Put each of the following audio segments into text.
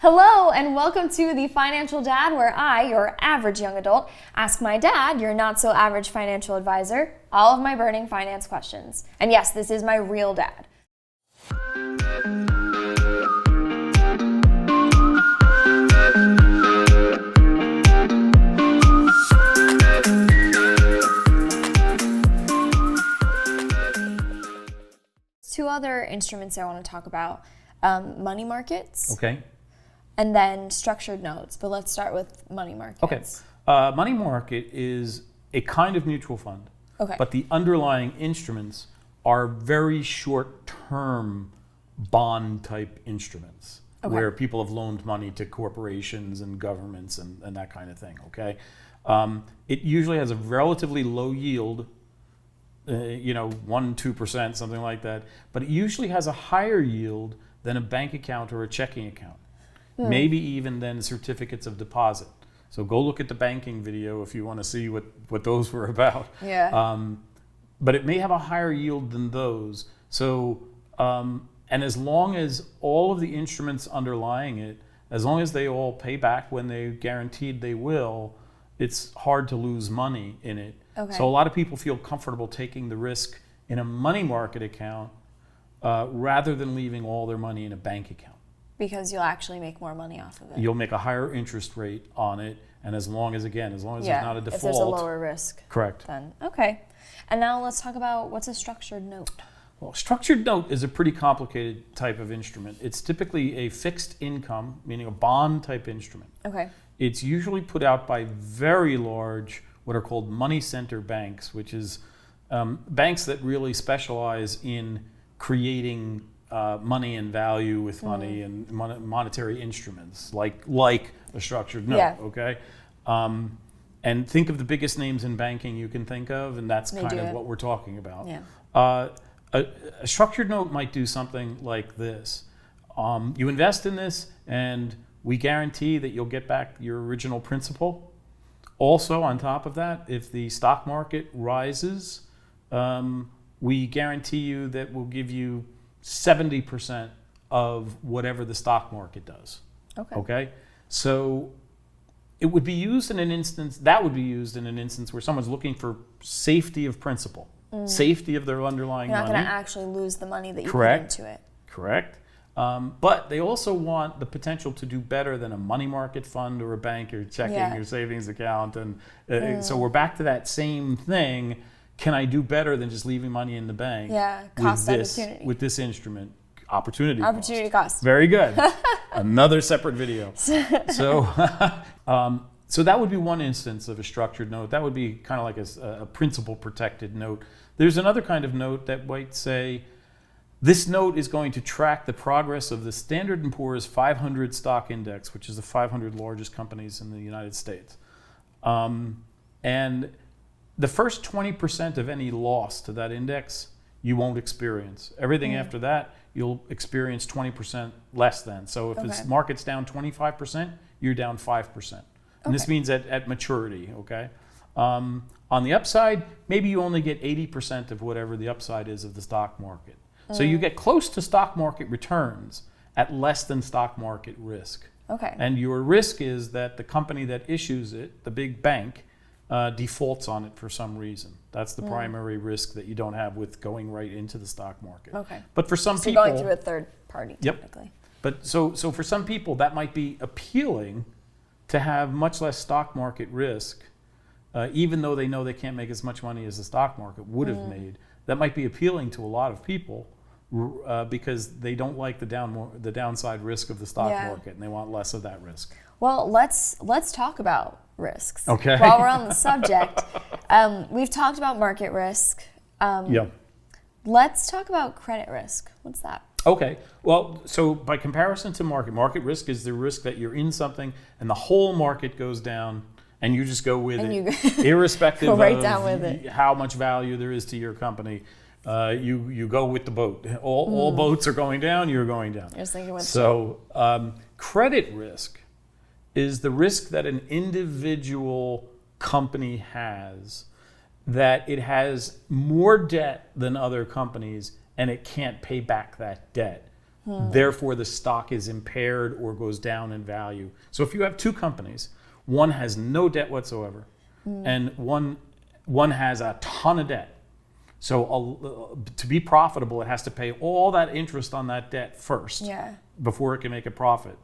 Hello and welcome to The Financial Dad, where I, your average young adult, ask my dad, your not so average financial advisor, all of my burning finance questions. And yes, this is my real dad. Two other instruments I want to talk about, money markets. Okay. And then structured notes, but let's start with money markets. Okay. Money market is a kind of mutual fund, Okay. but the underlying instruments are very short-term bond-type instruments, Okay. where people have loaned money to corporations and governments and that kind of thing. Okay. It usually has a relatively low yield, 1-2%, something like that, but it usually has a higher yield than a bank account or a checking account. Maybe even than certificates of deposit. So go look at the banking video if you want to see what those were about. Yeah. But it may have a higher yield than those. So, and as long as all of the instruments underlying it, as long as they all pay back when they guaranteed they will, it's hard to lose money in it. Okay. So a lot of people feel comfortable taking the risk in a money market account rather than leaving all their money in a bank account. Because you'll actually make more money off of it. You'll make a higher interest rate on it, and as long as there's not a default. If there's a lower risk. Correct. Then, okay. And now let's talk about what's a structured note. Well, structured note is a pretty complicated type of instrument. It's typically a fixed income, meaning a bond type instrument. Okay. It's usually put out by very large, what are called money center banks, which is banks that really specialize in creating money and value with money and monetary instruments, like a structured note. Yeah. Okay. And think of the biggest names in banking you can think of, and that's kind of what we're talking about. Yeah. A structured note might do something like this. You invest in this, and we guarantee that you'll get back your original principal. Also, on top of that, if the stock market rises, we guarantee you that we'll give you 70% of whatever the stock market does. Okay. So it would be used in an instance where someone's looking for safety of principal, safety of their underlying money. You're not going to actually lose the money that you put into it. Correct. But they also want the potential to do better than a money market fund or a bank or checking or savings account. And so we're back to that same thing. Can I do better than just leaving money in the bank? Yeah, opportunity. With this instrument, opportunity cost. Very good. Another separate video. So that would be one instance of a structured note. That would be kind of like a principal protected note. There's another kind of note that might say, this note is going to track the progress of the Standard & Poor's 500 stock index, which is the 500 largest companies in the United States. And the first 20% of any loss to that index, you won't experience. Everything after that, you'll experience 20% less than. So if the market's down 25%, you're down 5%. And this means at maturity, okay? On the upside, maybe you only get 80% of whatever the upside is of the stock market. So you get close to stock market returns at less than stock market risk. Okay. And your risk is that the company that issues it, the big bank, defaults on it for some reason. That's the primary risk that you don't have with going right into the stock market. Okay. But for some people, going through a third party, technically. Yep. But so for some people, that might be appealing to have much less stock market risk, even though they know they can't make as much money as the stock market would have made. That might be appealing to a lot of people because they don't like the downside risk of the stock market, and they want less of that risk. Well, let's talk about risks. Okay. While we're on the subject, we've talked about market risk. Let's talk about credit risk. What's that? Okay. Well, so by comparison to market risk is the risk that you're in something and the whole market goes down and you just go with it, irrespective of how much value there is to your company. You go with the boat. All boats are going down, you're going down. You're thinking with credit risk is the risk that an individual company has, that it has more debt than other companies and it can't pay back that debt. Therefore, the stock is impaired or goes down in value. So if you have two companies, one has no debt whatsoever, and one has a ton of debt. So to be profitable, it has to pay all that interest on that debt first before it can make a profit.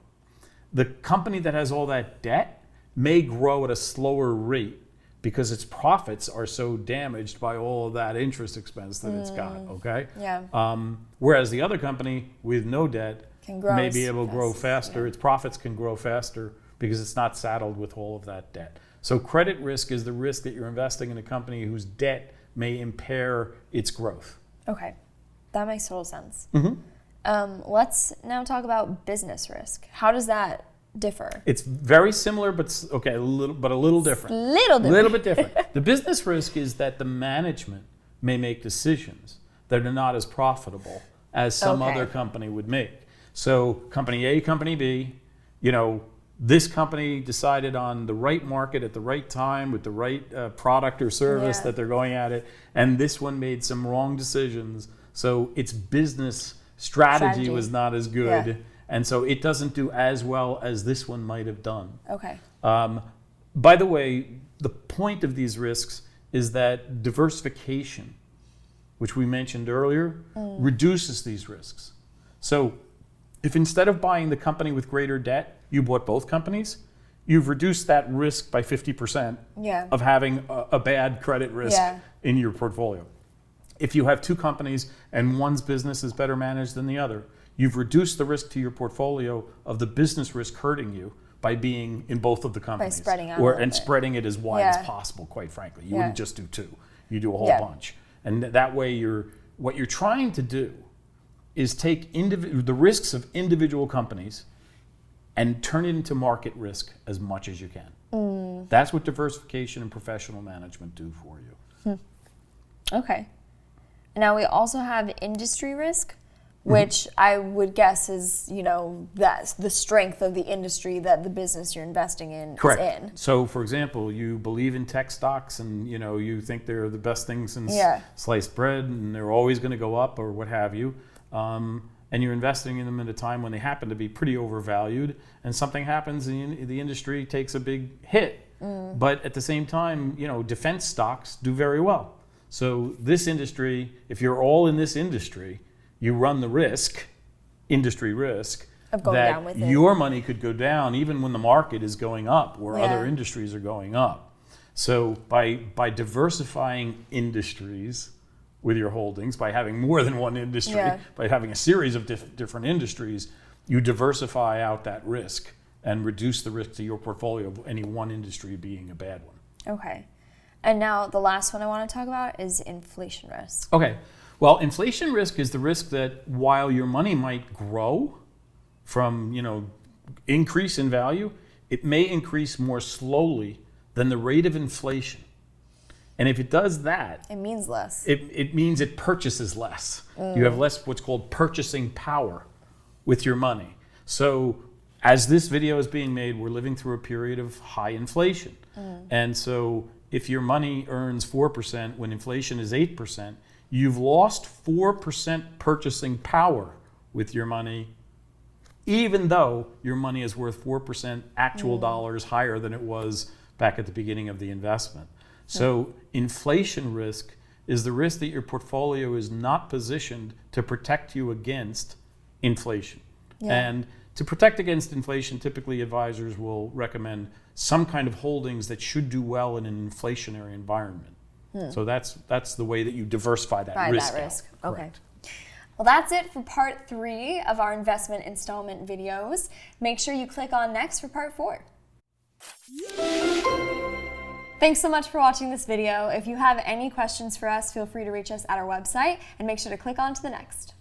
The company that has all that debt may grow at a slower rate because its profits are so damaged by all of that interest expense that it's got, okay? Whereas the other company with no debt may be able to grow faster. Its profits can grow faster because it's not saddled with all of that debt. So credit risk is the risk that you're investing in a company whose debt may impair its growth. Okay, that makes total sense. Let's now talk about business risk. How does that differ? It's very similar, but a little different. Little bit different. The business risk is that the management may make decisions that are not as profitable as some other company would make. So company A, company B, this company decided on the right market at the right time with the right product or service that they're going at it, and this one made some wrong decisions. So its business strategy was not as good, and so it doesn't do as well as this one might have done. Okay. By the way, the point of these risks is that diversification, which we mentioned earlier, reduces these risks. So if instead of buying the company with greater debt, you bought both companies, you've reduced that risk by 50% of having a bad credit risk in your portfolio. If you have two companies and one's business is better managed than the other, you've reduced the risk to your portfolio of the business risk hurting you by being in both of the companies. By spreading out spreading it as wide as possible, quite frankly. You wouldn't just do two. You do a whole bunch. And that way what you're trying to do is take the risks of individual companies and turn it into market risk as much as you can. That's what diversification and professional management do for you. Okay. Now we also have industry risk, which I would guess is, that's the strength of the industry that the business you're investing in is in. So for example, you believe in tech stocks and you think they're the best thing since sliced bread and they're always going to go up or what have you. And you're investing in them at a time when they happen to be pretty overvalued, and something happens and the industry takes a big hit. But at the same time, defense stocks do very well. So this industry, if you're all in this industry, you run the industry risk, of going down with it. Your money could go down even when the market is going up, where other industries are going up. So by diversifying industries with your holdings, by having more than one industry, by having a series of different industries, you diversify out that risk and reduce the risk to your portfolio of any one industry being a bad one. Okay. And now the last one I want to talk about is inflation risk. Okay. Well, inflation risk is the risk that while your money might grow from, increase in value, it may increase more slowly than the rate of inflation. And if it does that, it means less. It means it purchases less. You have less what's called purchasing power with your money. So as this video is being made, we're living through a period of high inflation. And so if your money earns 4% when inflation is 8%, you've lost 4% purchasing power with your money, even though your money is worth 4% actual dollars higher than it was back at the beginning of the investment. So inflation risk is the risk that your portfolio is not positioned to protect you against inflation. And to protect against inflation, typically advisors will recommend some kind of holdings that should do well in an inflationary environment. So that's the way that you diversify that risk. Okay. Well, that's it for part 3 of our investment installment videos. Make sure you click on next for part 4. Thanks so much for watching this video. If you have any questions for us, feel free to reach us at our website and make sure to click on to the next.